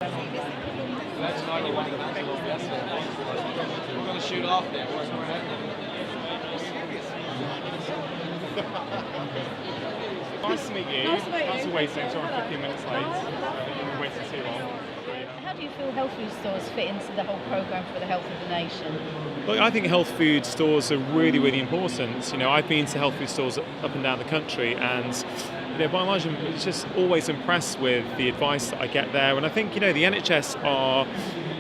That's not the one that we're going to shoot off there. Where's our head? Nice to meet you. Nice to meet you. That's a waiting, so I'm 15 minutes late. We're waiting too long. How do you feel health food stores fit into the whole programme for the health of the nation? Look, I think health food stores are really, really important. You know, I've been to health food stores up and down the country, and by and large, I'm just always impressed with the advice that I get there. And I think, the NHS are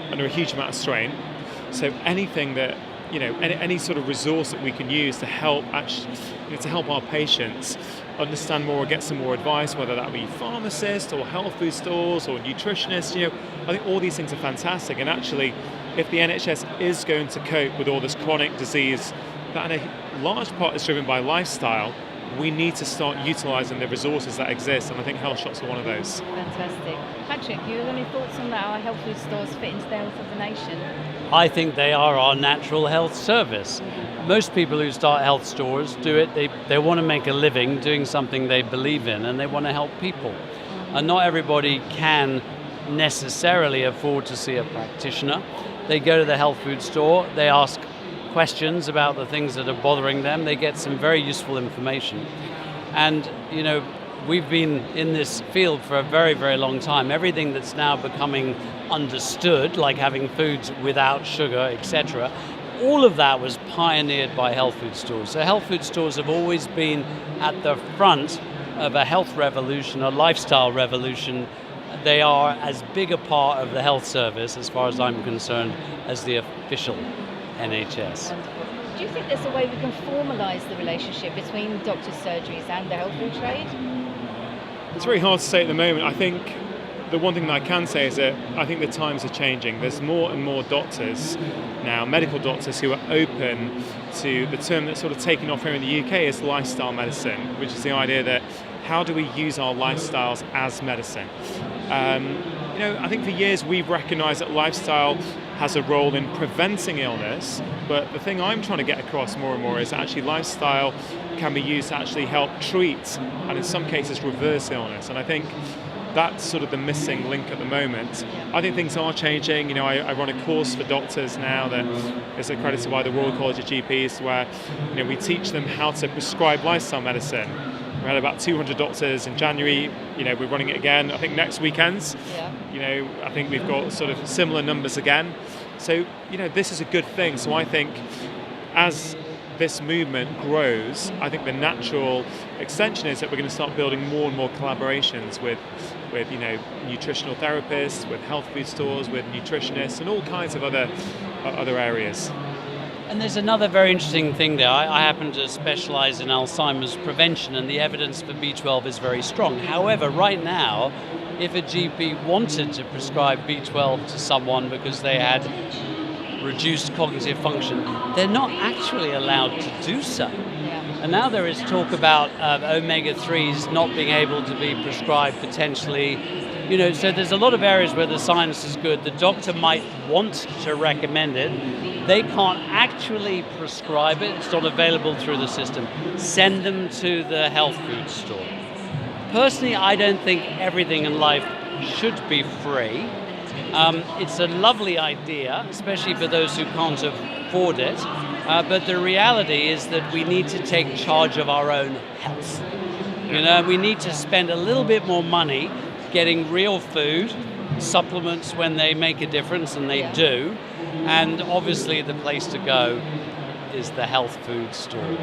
under a huge amount of strain. So anything that, any sort of resource that we can use to help to help our patients understand more or get some more advice, whether that be pharmacists or health food stores or nutritionists, I think all these things are fantastic. And actually, if the NHS is going to cope with all this chronic disease that in a large part is driven by lifestyle, we need to start utilising the resources that exist, and I think health shops are one of those. Fantastic. Patrick, you have any thoughts on how our health food stores fit into the health of the nation? I think they are our natural health service. Most people who start health stores do it, they want to make a living doing something they believe in, and they want to help people. And not everybody can necessarily afford to see a practitioner. They go to the health food store, they ask questions about the things that are bothering them, they get some very useful information. And we've been in this field for a very, very long time. Everything that's now becoming understood, like having foods without sugar, etc., all of that was pioneered by health food stores. So health food stores have always been at the front of a health revolution, a lifestyle revolution. They are as big a part of the health service, as far as I'm concerned, as the official NHS. Wonderful. Do you think there's a way we can formalise the relationship between doctors' surgeries and the health food trade? It's very hard to say at the moment. I think the one thing that I can say is that I think the times are changing. There's more and more doctors now, medical doctors, who are open to the term that's sort of taken off here in the UK as lifestyle medicine, which is the idea that how do we use our lifestyles as medicine? I think for years we've recognised that lifestyle has a role in preventing illness, but the thing I'm trying to get across more and more is that actually lifestyle can be used to actually help treat and in some cases reverse illness. And I think that's sort of the missing link at the moment. I think things are changing. I run a course for doctors now that is accredited by the Royal College of GPs, where we teach them how to prescribe lifestyle medicine. We had about 200 doctors in January. We're running it again, I think next weekend. I think we've got sort of similar numbers again. So, this is a good thing. So I think as this movement grows, I think the natural extension is that we're going to start building more and more collaborations with nutritional therapists, with health food stores, with nutritionists, and all kinds of other areas. And there's another very interesting thing there. I happen to specialise in Alzheimer's prevention, and the evidence for B12 is very strong. However, right now, if a GP wanted to prescribe B12 to someone because they had reduced cognitive function, they're not actually allowed to do so. And now there is talk about omega-3s not being able to be prescribed potentially. So there's a lot of areas where the science is good. The doctor might want to recommend it. They can't actually prescribe it. It's not available through the system. Send them to the health food store. Personally, I don't think everything in life should be free. It's a lovely idea, especially for those who can't afford it. But the reality is that we need to take charge of our own health. We need to spend a little bit more money getting real food, supplements when they make a difference, and they do. And obviously the place to go is the health food store.